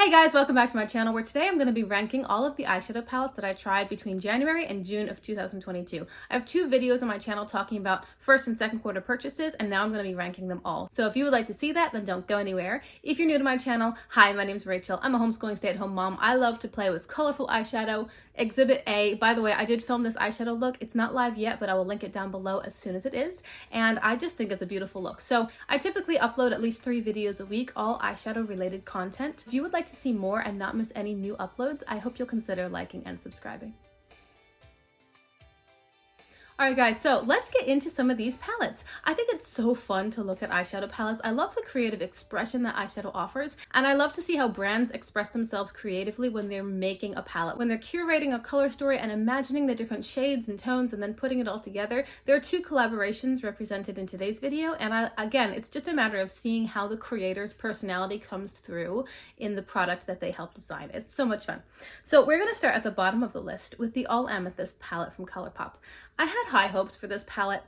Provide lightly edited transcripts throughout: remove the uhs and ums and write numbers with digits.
Hey guys, welcome back to my channel where today I'm going to be ranking all of the eyeshadow palettes that I tried between January and June of 2022. I have two videos on my channel talking about first and second quarter purchases, and now I'm going to be ranking them all. So if you would like to see that, then don't go anywhere. If you're new to my channel, hi, my name's Rachel. I'm a homeschooling stay-at-home mom. I love to play with colorful eyeshadow. Exhibit A, by the way, I did film this eyeshadow look. It's not live yet, but I will link it down below as soon as it is. And I just think it's a beautiful look. So I typically upload at least 3 videos a week, all eyeshadow related content. If you would like to see more and not miss any new uploads, I hope you'll consider liking and subscribing. Alright guys, so let's get into some of these palettes. I think it's so fun to look at eyeshadow palettes. I love the creative expression that eyeshadow offers, and I love to see how brands express themselves creatively when they're making a palette. When they're curating a color story and imagining the different shades and tones and then putting it all together. There are 2 collaborations represented in today's video, and again, it's just a matter of seeing how the creator's personality comes through in the product that they help design. It's so much fun. So we're going to start at the bottom of the list with the All Amethyst palette from Colourpop. I had high hopes for this palette.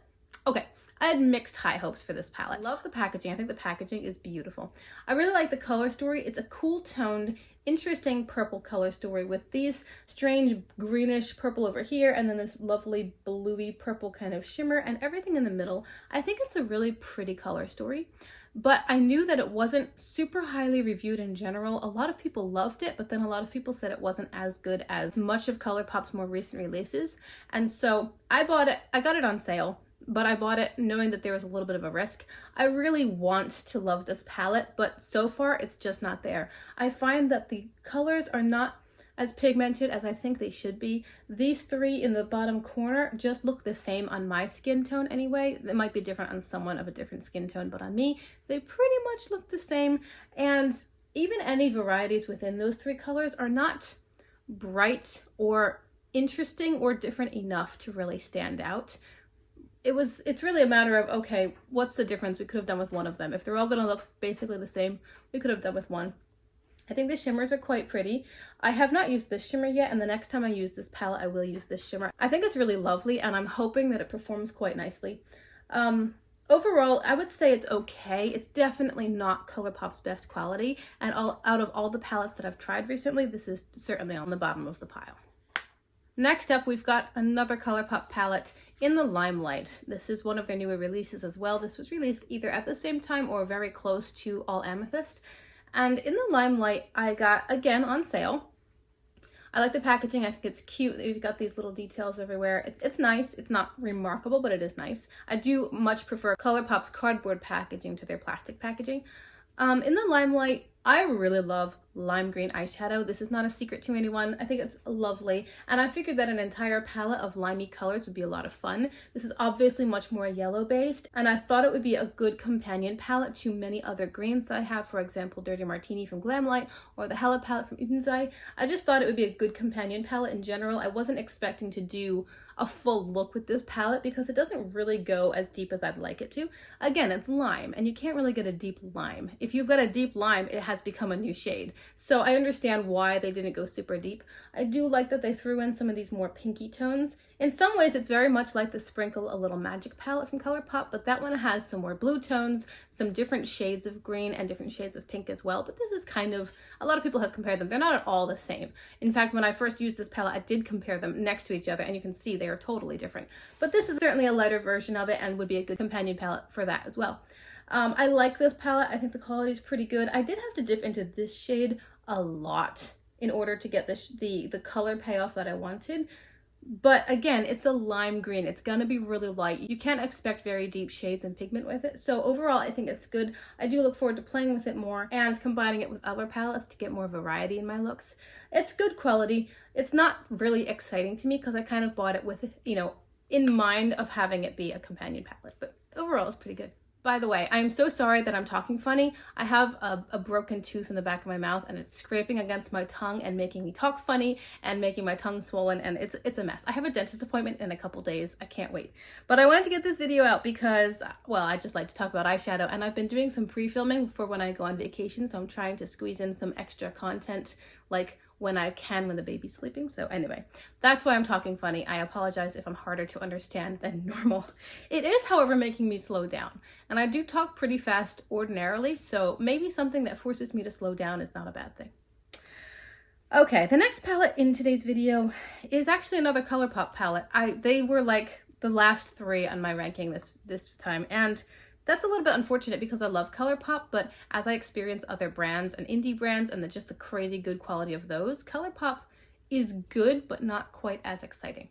Okay, I had mixed high hopes for this palette. I love the packaging. I think the packaging is beautiful. I really like the color story. It's a cool toned, interesting purple color story with these strange greenish purple over here and then this lovely bluey purple kind of shimmer and everything in the middle. I think it's a really pretty color story. But I knew that it wasn't super highly reviewed in general. A lot of people loved it, but then a lot of people said it wasn't as good as much of Colourpop's more recent releases. And so I bought it. I got it on sale, but I bought it knowing that there was a little bit of a risk. I really want to love this palette, but so far it's just not there. I find that the colors are not as pigmented as I think they should be. These 3 in the bottom corner just look the same on my skin tone anyway. It might be different on someone of a different skin tone, but on me, they pretty much look the same. And even any varieties within those 3 colors are not bright or interesting or different enough to really stand out. It's really a matter of, okay, what's the difference we could have done with one of them? If they're all gonna look basically the same, we could have done with one. I think the shimmers are quite pretty. I have not used this shimmer yet, and the next time I use this palette, I will use this shimmer. I think it's really lovely, and I'm hoping that it performs quite nicely. Overall, I would say it's okay. It's definitely not Colourpop's best quality, and out of all the palettes that I've tried recently, this is certainly on the bottom of the pile. Next up, we've got another Colourpop palette in the Limelight. This is one of their newer releases as well. This was released either at the same time or very close to All Amethyst. And in the Limelight, I got, again, on sale. I like the packaging. I think it's cute. You've got these little details everywhere. It's nice. It's not remarkable, but it is nice. I do much prefer Colourpop's cardboard packaging to their plastic packaging. In the Limelight, I really love lime green eyeshadow. This is not a secret to anyone. I think it's lovely, and I figured that an entire palette of limey colors would be a lot of fun. This is obviously much more yellow based, and I thought it would be a good companion palette to many other greens that I have, for example, Dirty Martini from Glamlight or the Hella palette from Untitled. I just thought it would be a good companion palette in general. I wasn't expecting to do a full look with this palette because it doesn't really go as deep as I'd like it to. Again, it's lime, and you can't really get a deep lime. If you've got a deep lime, it has become a new shade. So I understand why they didn't go super deep. I do like that they threw in some of these more pinky tones. In some ways, it's very much like the Sprinkle a Little Magic palette from Colourpop, but that one has some more blue tones, some different shades of green and different shades of pink as well. But this is kind of, a lot of people have compared them. They're not at all the same. In fact, when I first used this palette, I did compare them next to each other, and you can see they are totally different. But this is certainly a lighter version of it and would be a good companion palette for that as well. I like this palette. I think the quality is pretty good. I did have to dip into this shade a lot in order to get the color payoff that I wanted. But again, it's a lime green. It's going to be really light. You can't expect very deep shades and pigment with it. So overall, I think it's good. I do look forward to playing with it more and combining it with other palettes to get more variety in my looks. It's good quality. It's not really exciting to me because I kind of bought it with, in mind of having it be a companion palette. But overall, it's pretty good. By the way, I'm so sorry that I'm talking funny. I have a broken tooth in the back of my mouth, and it's scraping against my tongue and making me talk funny and making my tongue swollen, and it's a mess. I have a dentist appointment in a couple days. I can't wait. But I wanted to get this video out because, well, I just like to talk about eyeshadow, and I've been doing some pre-filming for when I go on vacation, so I'm trying to squeeze in some extra content, like when I can when the baby's sleeping. So anyway, that's why I'm talking funny. I apologize if I'm harder to understand than normal. It is, however, making me slow down. And I do talk pretty fast ordinarily, so maybe something that forces me to slow down is not a bad thing. Okay, the next palette in today's video is actually another Colourpop palette. They were like the last three on my ranking this time, and that's a little bit unfortunate because I love Colourpop, but as I experience other brands and indie brands and just the crazy good quality of those, Colourpop is good, but not quite as exciting.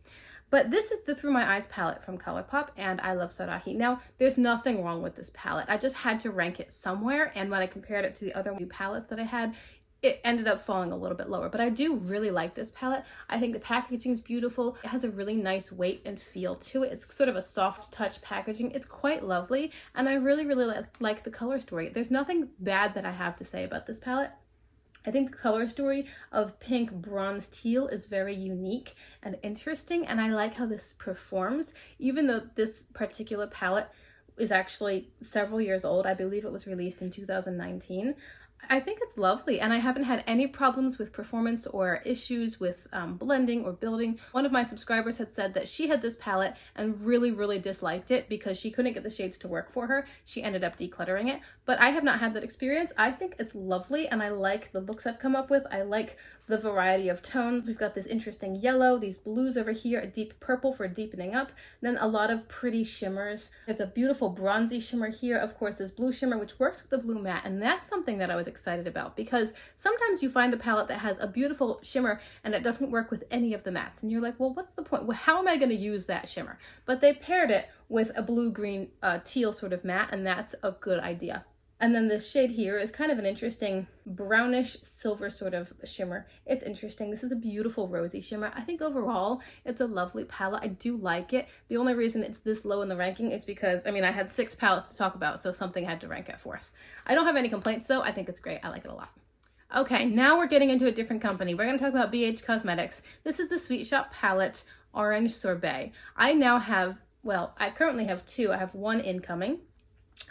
But this is the Through My Eyes palette from Colourpop, and I love Sarahi. Now, there's nothing wrong with this palette. I just had to rank it somewhere, and when I compared it to the other new palettes that I had, it ended up falling a little bit lower. But I do really like this palette. I think the packaging is beautiful. It has a really nice weight and feel to it. It's sort of a soft touch packaging. It's quite lovely, and I really, really like the color story. There's nothing bad that I have to say about this palette. I think the color story of pink, bronze, teal is very unique and interesting, and I like how this performs. Even though this particular palette is actually several years old, I believe it was released in 2019, I think it's lovely, and I haven't had any problems with performance or issues with blending or building. One of my subscribers had said that she had this palette and really, really disliked it because she couldn't get the shades to work for her. She ended up decluttering it, but I have not had that experience. I think it's lovely, and I like the looks I've come up with. I like the variety of tones. We've got this interesting yellow, these blues over here, a deep purple for deepening up, then a lot of pretty shimmers. There's a beautiful bronzy shimmer here. Of course, this blue shimmer, which works with the blue matte, and that's something that I was excited about because sometimes you find a palette that has a beautiful shimmer and it doesn't work with any of the mattes, and you're like, well, what's the point? Well, how am I going to use that shimmer? But they paired it with a blue-green teal sort of matte, and that's a good idea. And then this shade here is kind of an interesting brownish silver sort of shimmer. It's interesting. This is a beautiful rosy shimmer. I think overall it's a lovely palette. I do like it. The only reason it's this low in the ranking is because, I mean, I had 6 palettes to talk about, so something had to rank at 4th. I don't have any complaints though. I think it's great. I like it a lot. Okay, now we're getting into a different company. We're going to talk about BH Cosmetics. This is the Sweet Shop palette Orange Sorbet. I now have, well, I currently have 2. I have 1 incoming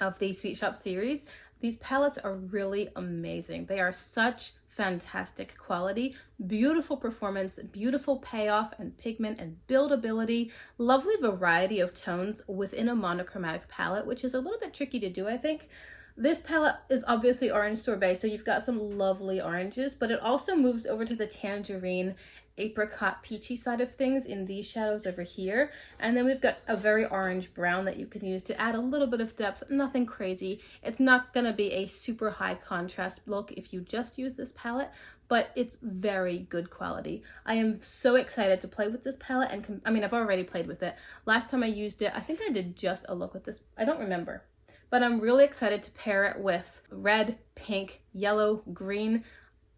of the Sweet Shop series. These palettes are really amazing. They are such fantastic quality, beautiful performance, beautiful payoff and pigment and buildability, lovely variety of tones within a monochromatic palette, which is a little bit tricky to do, I think. This palette is obviously Orange Sorbet, so you've got some lovely oranges, but it also moves over to the tangerine, apricot, peachy side of things in these shadows over here. And then we've got a very orange brown that you can use to add a little bit of depth, nothing crazy. It's not going to be a super high contrast look if you just use this palette, but it's very good quality. I am so excited to play with this palette, and I mean, I've already played with it. Last time I used it, I think I did just a look with this. I don't remember, but I'm really excited to pair it with red, pink, yellow, green.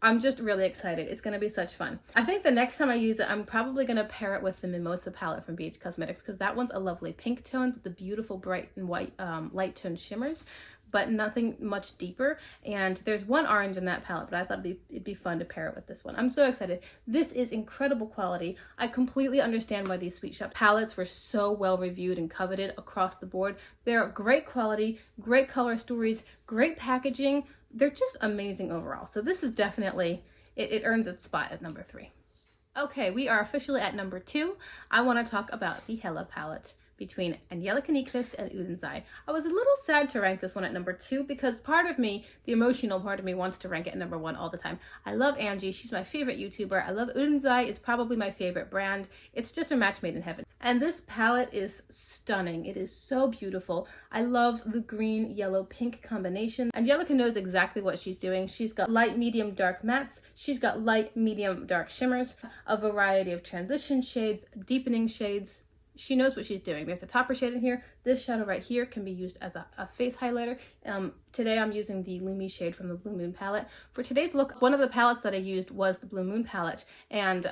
I'm just really excited. It's going to be such fun. I think the next time I use it, I'm probably going to pair it with the Mimosa palette from BH Cosmetics because that one's a lovely pink tone with the beautiful bright and white light tone shimmers, but nothing much deeper. And there's 1 orange in that palette, but I thought it'd be fun to pair it with this one. I'm so excited. This is incredible quality. I completely understand why these Sweet Shop palettes were so well reviewed and coveted across the board. They're great quality, great color stories, great packaging. They're just amazing overall. So this is definitely, it earns its spot at number 3. Okay, we are officially at number 2. I want to talk about the Hella palette between Angelica Nyqvist and Udenzai. I was a little sad to rank this one at number 2 because part of me, the emotional part of me, wants to rank it at number 1 all the time. I love Angie. She's my favorite YouTuber. I love Udenzai. It's probably my favorite brand. It's just a match made in heaven. And this palette is stunning. It is so beautiful. I love the green, yellow, pink combination. Angelica knows exactly what she's doing. She's got light, medium, dark mattes. She's got light, medium, dark shimmers, a variety of transition shades, deepening shades. She knows what she's doing. There's a topper shade in here. This shadow right here can be used as a face highlighter. Today I'm using the Lumi shade from the Blue Moon palette. For today's look, one of the palettes that I used was the Blue Moon palette, and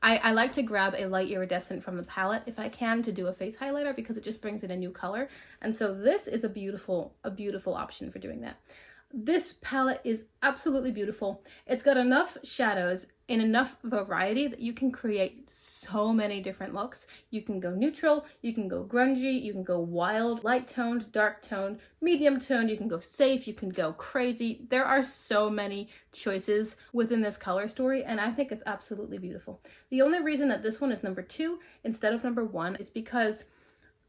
I like to grab a light iridescent from the palette if I can to do a face highlighter because it just brings in a new color. And so this is a beautiful option for doing that. This palette is absolutely beautiful. It's got enough shadows in enough variety that you can create so many different looks. You can go neutral, you can go grungy, you can go wild, light toned, dark toned, medium toned, you can go safe, you can go crazy. There are so many choices within this color story, and I think it's absolutely beautiful. The only reason that this one is number 2 instead of number 1 is because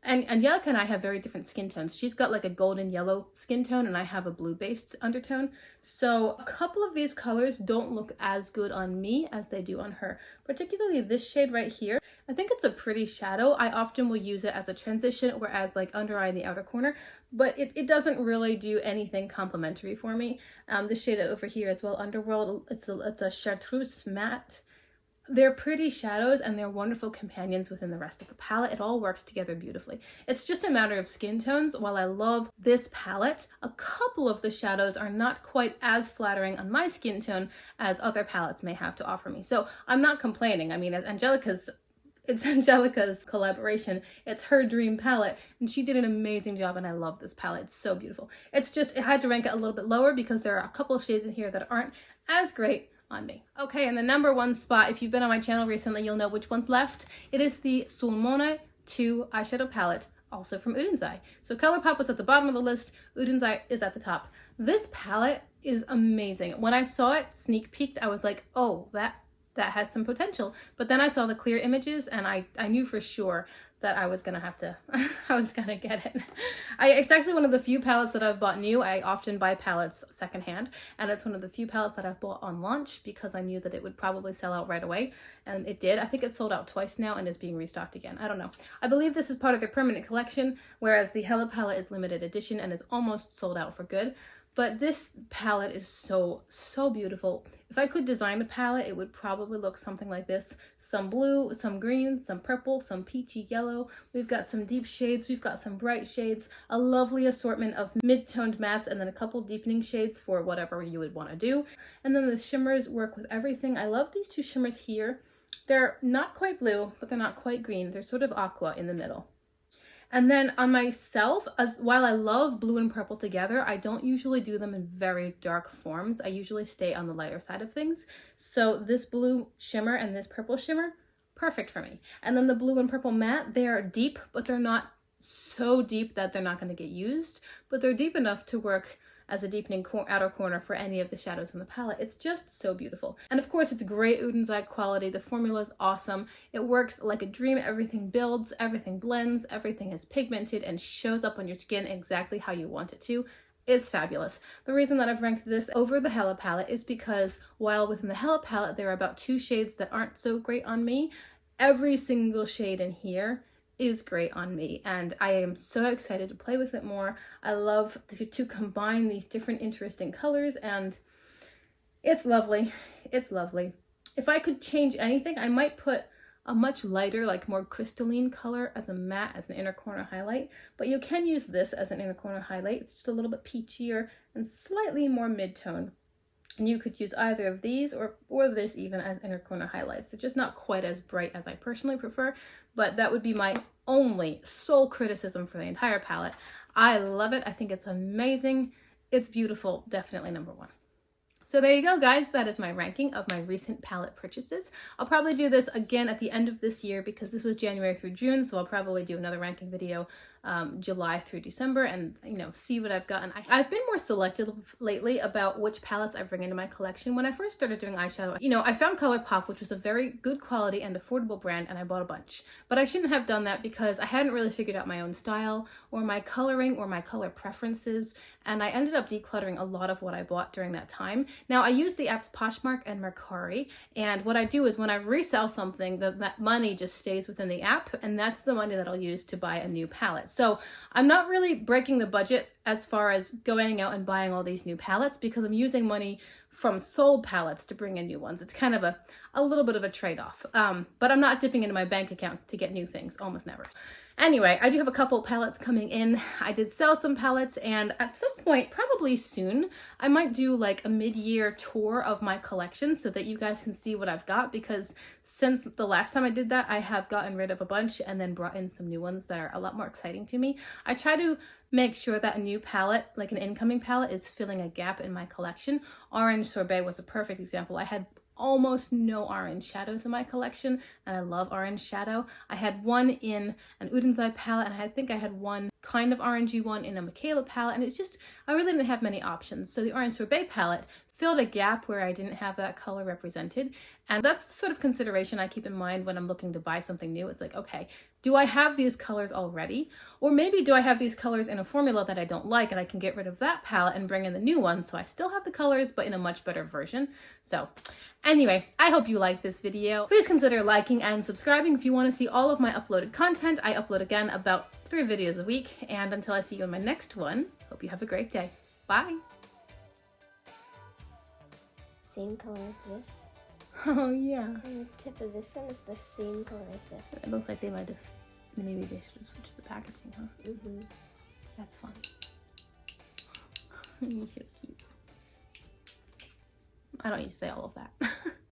And Angelica and I have very different skin tones. She's got like a golden yellow skin tone and I have a blue based undertone. So a couple of these colors don't look as good on me as they do on her, particularly this shade right here. I think it's a pretty shadow. I often will use it as a transition, whereas like under eye in the outer corner, but it doesn't really do anything complimentary for me. This shade over here as well, Underworld, it's a chartreuse matte. They're pretty shadows and they're wonderful companions within the rest of the palette. It all works together beautifully. It's just a matter of skin tones. While I love this palette, a couple of the shadows are not quite as flattering on my skin tone as other palettes may have to offer me. So I'm not complaining. I mean, it's Angelica's collaboration. It's her dream palette and she did an amazing job and I love this palette. It's so beautiful. It's just, I had to rank it a little bit lower because there are a couple of shades in here that aren't as great on me. Okay, and the number one spot, if you've been on my channel recently, you'll know which one's left. It is the Sulmona 2 eyeshadow palette, also from Eye. So Colourpop was at the bottom of the list, Eye is at the top. This palette is amazing. When I saw it sneak peeked, I was like, oh, that has some potential. But then I saw the clear images and I knew for sure that I was gonna have to, I was gonna get it. It's actually one of the few palettes that I've bought new. I often buy palettes secondhand, and it's one of the few palettes that I've bought on launch because I knew that it would probably sell out right away, and it did. I think it's sold out twice now and is being restocked again. I don't know. I believe this is part of their permanent collection, whereas the Hello palette is limited edition and is almost sold out for good. But this palette is so, so beautiful. If I could design a palette, it would probably look something like this. Some blue, some green, some purple, some peachy yellow. We've got some deep shades, we've got some bright shades, a lovely assortment of mid-toned mattes, and then a couple deepening shades for whatever you would want to do. And then the shimmers work with everything. I love these two shimmers here. They're not quite blue, but they're not quite green. They're sort of aqua in the middle. And then on myself, while I love blue and purple together, I don't usually do them in very dark forms. I usually stay on the lighter side of things. So this blue shimmer and this purple shimmer, perfect for me. And then the blue and purple matte, they are deep, but they're not so deep that they're not going to get used, but they're deep enough to work as a deepening outer corner for any of the shadows in the palette. It's just so beautiful. And of course, it's great Eye quality. The formula is awesome. It works like a dream. Everything builds, everything blends, everything is pigmented and shows up on your skin exactly how you want it to. It's fabulous. The reason that I've ranked this over the Hello palette is because while within the Hello palette, there are about 2 shades that aren't so great on me, every single shade in here is great on me and I am so excited to play with it more. I love to combine these different interesting colors and it's lovely. It's lovely. If I could change anything, I might put a much lighter, like more crystalline color as a matte, as an inner corner highlight, but you can use this as an inner corner highlight. It's just a little bit peachier and slightly more mid-tone. And you could use either of these or this even as inner corner highlights. They're just not quite as bright as I personally prefer, but that would be my only sole criticism for the entire palette. I love it. I think it's amazing. It's beautiful. Definitely number 1. So there you go, guys. That is my ranking of my recent palette purchases. I'll probably do this again at the end of this year because this was January through June, so I'll probably do another ranking video July through December and, you know, see what I've gotten. I've been more selective lately about which palettes I bring into my collection. When I first started doing eyeshadow, you know, I found Colourpop, which was a very good quality and affordable brand, and I bought a bunch. But I shouldn't have done that because I hadn't really figured out my own style or my coloring or my color preferences, and I ended up decluttering a lot of what I bought during that time. Now, I use the apps Poshmark and Mercari, and what I do is when I resell something, that money just stays within the app, and that's the money that I'll use to buy a new palette. So I'm not really breaking the budget as far as going out and buying all these new palettes because I'm using money from sold palettes to bring in new ones. It's kind of a little bit of a trade-off, but I'm not dipping into my bank account to get new things, almost never. Anyway, I do have a couple palettes coming in. I did sell some palettes, and at some point, probably soon, I might do like a mid-year tour of my collection so that you guys can see what I've got, because since the last time I did that, I have gotten rid of a bunch and then brought in some new ones that are a lot more exciting to me. I try to make sure that a new palette, like an incoming palette, is filling a gap in my collection. Orange Sorbet was a perfect example. I had almost no orange shadows in my collection, and I love orange shadow. I had one in an Eye palette, and I think I had one kind of orangey one in a Michaela palette, and it's just, I really didn't have many options. So the Orange Sorbet palette filled a gap where I didn't have that color represented. And that's the sort of consideration I keep in mind when I'm looking to buy something new. It's like, okay, do I have these colors already? Or maybe do I have these colors in a formula that I don't like and I can get rid of that palette and bring in the new one so I still have the colors but in a much better version. So anyway, I hope you liked this video. Please consider liking and subscribing if you want to see all of my uploaded content. I upload again about 3 videos a week, and until I see you in my next one, hope you have a great day. Bye! Same color as this. Oh yeah. And the tip of this one is the same color as this. It looks like they might have, maybe they should have switched the packaging, huh? Mm-hmm. That's fun. You're so cute. I don't need to say all of that.